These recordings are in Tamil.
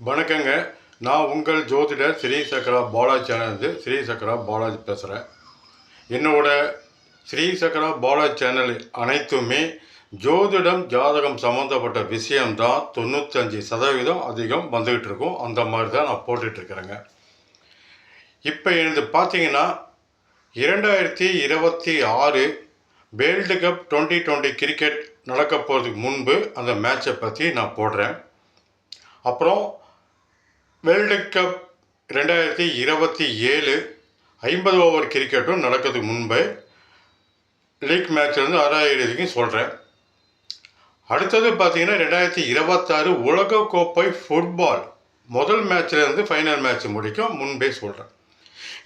வணக்கங்க. நான் உங்கள் ஜோதிடர் ஸ்ரீ சக்கரா பாலாஜி சேனல்லேருந்து ஸ்ரீ சக்கரா பாலாஜி பேசுகிறேன். என்னோட ஸ்ரீ சக்கரா பாலாஜி சேனல் அனைத்துமே ஜோதிடம் ஜாதகம் சம்மந்தப்பட்ட விஷயம்தான் 95% அதிகம் வந்துக்கிட்டு இருக்கும். அந்த மாதிரி தான் நான் போட்டுட்ருக்கிறேங்க. இப்போ எனது பார்த்தீங்கன்னா 2026 வேர்ல்டு கப் 2020 கிரிக்கெட் நடக்க போகிறதுக்கு முன்பு அந்த மேட்சை பற்றி நான் போடுறேன். அப்புறம் வேர்ல்டு கப் 2027 50 ஓவர் கிரிக்கெட்டும் நடக்கிறதுக்கு முன்பு லீக் மேட்ச்லேருந்து 6வது வரைக்கும் சொல்கிறேன். அடுத்தது பார்த்தீங்கன்னா 2026 உலகக்கோப்பை ஃபுட்பால் முதல் மேட்ச்லேருந்து ஃபைனல் மேட்ச் முடிக்கும் முன்பே சொல்கிறேன்.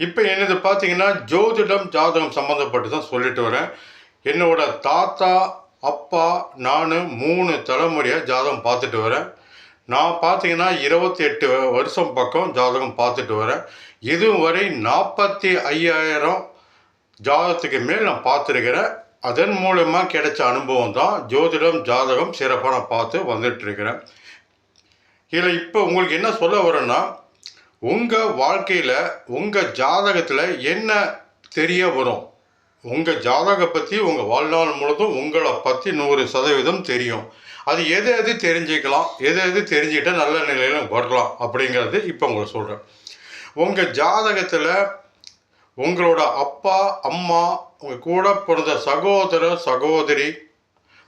இப்போ என்னது பார்த்தீங்கன்னா ஜோதிடம் ஜாதகம் சம்மந்தப்பட்டு தான் சொல்லிட்டு வரேன். என்னோட தாத்தா அப்பா நான் 3 தலைமுறையாக ஜாதகம் பார்த்துட்டு வரேன். நான் பார்த்தீங்கன்னா 28 வருஷம் பக்கம் ஜாதகம் பார்த்துட்டு வரேன். இதுவரை 45,000 ஜாதகத்துக்கு மேல் நான் பார்த்துருக்கிறேன். அதன் மூலமாக கிடைச்ச அனுபவம் தான் ஜோதிடம் ஜாதகம் சிறப்பாக நான் பார்த்து வந்துட்டுருக்கிறேன். இதில் இப்போ உங்களுக்கு என்ன சொல்ல வரேன்னா, உங்கள் வாழ்க்கையில் உங்கள் ஜாதகத்தில் என்ன தெரிய வரும், உங்கள் ஜாதகம் பற்றி உங்கள் வாழ்நாள் முழுதும் உங்களை பற்றி 100% தெரியும். அது எது தெரிஞ்சுக்கலாம், எது தெரிஞ்சுக்கிட்டால் நல்ல நிலையில் வரலாம் அப்படிங்கிறது இப்போ உங்களுக்கு சொல்கிறேன். உங்கள் ஜாதகத்தில் உங்களோட அப்பா அம்மா, உங்கள் கூட பிறந்த சகோதர சகோதரி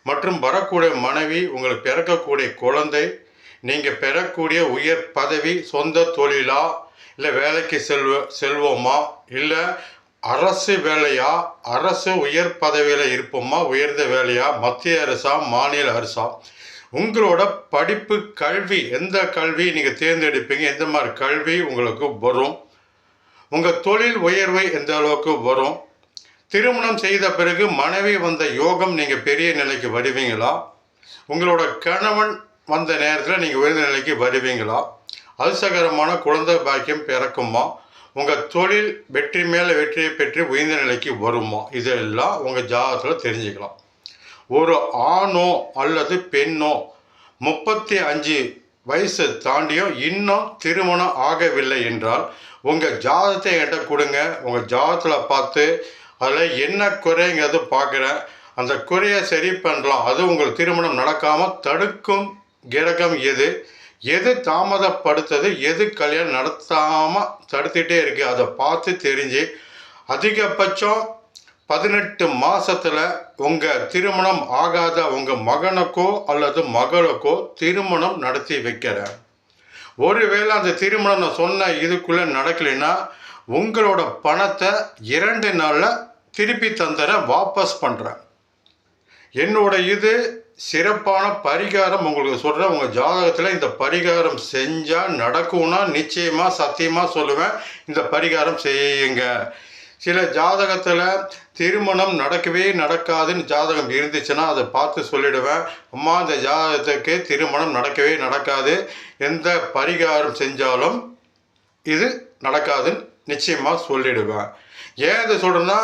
மற்றும் வரக்கூடிய மனைவி, உங்களுக்கு பிறக்கக்கூடிய குழந்தை, நீங்கள் பெறக்கூடிய உயர் பதவி, சொந்த தொழிலா, இல்லை வேலைக்கு செல்வோமா, இல்லை அரசு வேலையா, அரசு உயர் பதவியில் இருப்போமா, உயர்ந்த வேலையா, மத்திய அரசா மாநில அரசா, உங்களோட படிப்பு கல்வி, எந்த கல்வி நீங்கள் தேர்ந்தெடுப்பீங்க, எந்த மாதிரி கல்வி உங்களுக்கு வரும், உங்கள் தொழில் உயர்வு எந்த அளவுக்கு வரும், திருமணம் செய்த பிறகு மனைவி வந்த யோகம் நீங்கள் பெரிய நிலைக்கு வருவீங்களா, உங்களோட கணவன் வந்த நேரத்தில் நீங்கள் உயர்ந்த நிலைக்கு வருவீங்களா, அதிர்ஷ்டகரமான குழந்தை பாக்கியம் பிறக்குமா, உங்கள் தொழில் வெற்றி மேலே வெற்றியை பெற்று உயர்ந்த நிலைக்கு வருமா, இதெல்லாம் உங்கள் ஜாதகத்தில் தெரிஞ்சுக்கலாம். ஒரு ஆணோ அல்லது பெண்ணோ 35 வயசு தாண்டியும் இன்னும் திருமணம் ஆகவில்லை என்றால் உங்கள் ஜாதகத்தை என்கிட்ட கொடுங்க. உங்கள் ஜாதகத்தில் பார்த்து அதில் என்ன குறைங்கிறது பார்க்குறேன். அந்த குறையை சரி பண்ணலாம். அது உங்களுக்கு திருமணம் நடக்காமல் தடுக்கும் கிரகம் எது தாமதப்படுத்துது, எது கல்யாணம் நடத்தாமல் தடுத்துகிட்டே இருக்குது, அதை பார்த்து தெரிஞ்சு அதிகபட்சம் 18 மாதத்தில் உங்கள் திருமணம் ஆகாத உங்கள் மகனுக்கோ அல்லது மகளுக்கோ திருமணம் நடத்தி வைக்கிறேன். ஒருவேளை அந்த திருமணம் நான் சொன்ன இதுக்குள்ளே நடக்கலைன்னா உங்களோட பணத்தை 2 நாளில் திருப்பி தந்துடுறேன், வாபஸ் பண்ணுறேன். என்னோட இது சிறப்பான பரிகாரம் உங்களுக்கு சொல்கிறேன். உங்கள் ஜாதகத்தில் இந்த பரிகாரம் செஞ்சால் நடக்கும்னா நிச்சயமாக சத்தியமாக சொல்லுவேன், இந்த பரிகாரம் செய்யுங்க. சில ஜாதகத்தில் திருமணம் நடக்கவே நடக்காதுன்னு ஜாதகம் இருந்துச்சுன்னா அதை பார்த்து சொல்லிவிடுவேன், அம்மா இந்த ஜாதகத்துக்கு திருமணம் நடக்கவே நடக்காது, எந்த பரிகாரம் செஞ்சாலும் இது நடக்காதுன்னு நிச்சயமாக சொல்லிவிடுவேன். ஏன் இதை சொல்கிறேன்னா,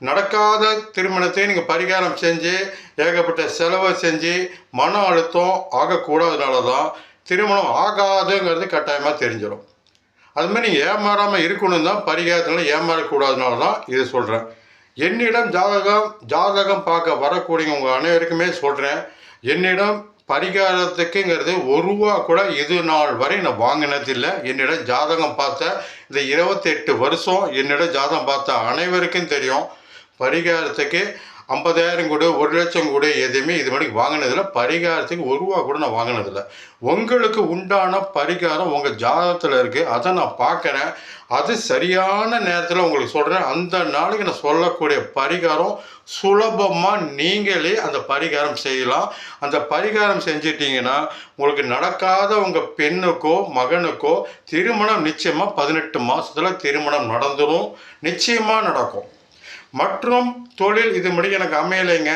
நடக்காத திருமணத்தை நீங்கள் பரிகாரம் செஞ்சு ஏகப்பட்ட செலவை செஞ்சு மன அழுத்தம் ஆகக்கூடாதனால தான் திருமணம் ஆகாதுங்கிறது கட்டாயமாக தெரிஞ்சிடும். அதுமாதிரி நீங்கள் ஏமாறாமல் இருக்கணும் தான் பரிகாரத்தில் ஏமாறக்கூடாதனால தான் இது சொல்கிறேன். என்னிடம் ஜாதகம் பார்க்க வரக்கூடிய உங்கள் அனைவருக்குமே சொல்கிறேன், என்னிடம் பரிகாரத்துக்குங்கிறது 1 ரூபா கூட இது நாள் வரை நான் வாங்கினதில்லை. என்னிடம் ஜாதகம் பார்த்த இந்த 28 வருஷம் என்னிடம் ஜாதகம் பார்த்த அனைவருக்கும் தெரியும், பரிகாரத்துக்கு 50,000 கூட 1 லட்சம் கூட எதுவுமே இது மாதிரி வாங்கினதில்லை. பரிகாரத்துக்கு 1 ரூபா கூட நான் வாங்கினதில்லை. உங்களுக்கு உண்டான பரிகாரம் உங்கள் ஜாதகத்தில் இருக்குது, அதை நான் பார்க்குறேன். அது சரியான நேரத்தில் உங்களுக்கு சொல்கிறேன். அந்த நாளைக்கு நான் சொல்லக்கூடிய பரிகாரம் சுலபமாக நீங்களே அந்த பரிகாரம் செய்யலாம். அந்த பரிகாரம் செஞ்சிட்டிங்கன்னா உங்களுக்கு நடக்காத உங்கள் பெண்ணுக்கோ மகனுக்கோ திருமணம் நிச்சயமாக 18 மாதத்தில் திருமணம் நடந்துடும், நிச்சயமாக நடக்கும். மற்றும் தொழில் இது முடி எனக்கு அமையலைங்க,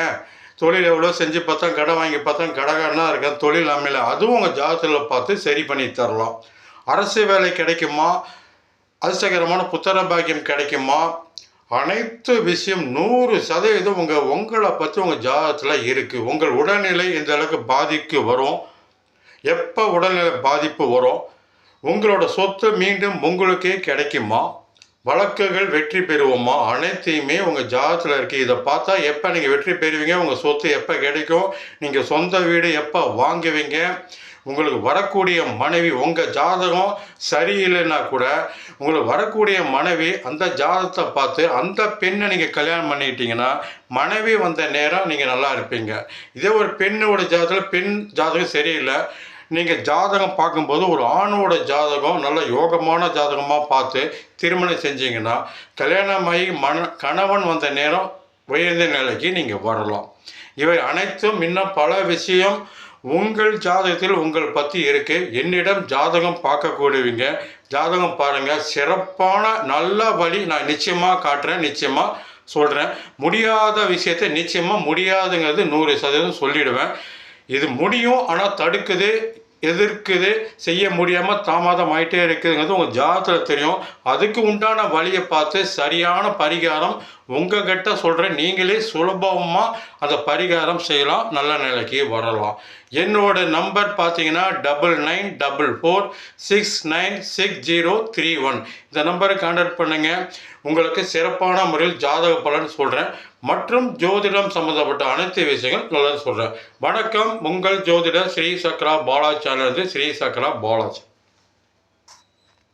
தொழில் எவ்வளோ செஞ்சு பார்த்தா கடன் வாங்கி பார்த்தா கடகாரனாக இருக்கேன், தொழில் அமையலை, அதுவும் உங்கள் ஜாதகத்தில் பார்த்து சரி பண்ணி தரலாம். அரசு வேலை கிடைக்குமா, அதிர்ஷ்டகரமான புத்திர பாக்கியம் கிடைக்குமா, அனைத்து விஷயம் 100% உங்களை பற்றி உங்கள் ஜாதகத்தில் இருக்குது. உங்கள் உடல்நிலை எந்த அளவுக்கு பாதிப்பு வரும், எப்போ உடல்நிலை பாதிப்பு வரும், உங்களோட சொத்து மீண்டும் உங்களுக்கே கிடைக்குமா, வழக்குகள் வெற்றி பெறுவோமா, அனைத்தையுமே உங்கள் ஜாதகத்தில் இருக்குது. இதை பார்த்தா எப்போ நீங்கள் வெற்றி பெறுவீங்க, உங்கள் சொத்து எப்போ கிடைக்கும், நீங்கள் சொந்த வீடு எப்போ வாங்குவீங்க, உங்களுக்கு வரக்கூடிய மனைவி, உங்கள் ஜாதகம் சரியில்லைன்னா கூட உங்களுக்கு வரக்கூடிய மனைவி அந்த ஜாதகத்தை பார்த்து அந்த பெண்ணை நீங்கள் கல்யாணம் பண்ணிக்கிட்டீங்கன்னா மனைவி வந்த நேரம் நீங்கள் நல்லா இருப்பீங்க. இதே ஒரு பெண்ணோட ஜாதகத்தில் பெண் ஜாதகம் சரியில்லை, நீங்கள் ஜாதகம் பார்க்கும்போது ஒரு ஆணோட ஜாதகம் நல்ல யோகமான ஜாதகமாக பார்த்து திருமணம் செஞ்சீங்கன்னா கல்யாணமாகி கணவன் வந்த நேரம் உயர்ந்த நிலைக்கு நீங்கள் வரலாம். இவை அனைத்தும் இன்னும் பல விஷயம் உங்கள் ஜாதகத்தில் உங்கள் பற்றி இருக்குது. என்னிடம் ஜாதகம் பார்க்கக்கூடியவங்க ஜாதகம் பாருங்கள், சிறப்பான நல்ல வழி நான் நிச்சயமாக காட்டுறேன், நிச்சயமாக சொல்கிறேன். முடியாத விஷயத்தை நிச்சயமாக முடியாதுங்கிறது 100% சொல்லிடுவேன். இது முடியும், ஆனால் தடுக்குது, எதிர்க்குது, செய்ய முடியாமல் தாமதம் ஆகிட்டே இருக்குதுங்கிறது உங்கள் ஜாதகத்தில் தெரியும். அதுக்கு உண்டான வழியை பார்த்து சரியான பரிகாரம் உங்ககிட்ட சொல்கிறேன். நீங்களே சுலபமாக அந்த பரிகாரம் செய்யலாம், நல்ல நிலைக்கு வரலாம். என்னோட நம்பர் பார்த்தீங்கன்னா 9944696031. இந்த நம்பரை கான்டாக்ட் பண்ணுங்கள். உங்களுக்கு சிறப்பான முறையில் ஜாதக பலன் சொல்கிறேன் மற்றும் ஜோதிடம் சம்மந்தப்பட்ட அனைத்து விஷயங்கள் நல்லது சொல்கிறேன். வணக்கம், உங்கள் ஜோதிடர் ஸ்ரீ சக்ரா பாலாஜி சேனல், ஸ்ரீ சக்ரா பாலாஜி.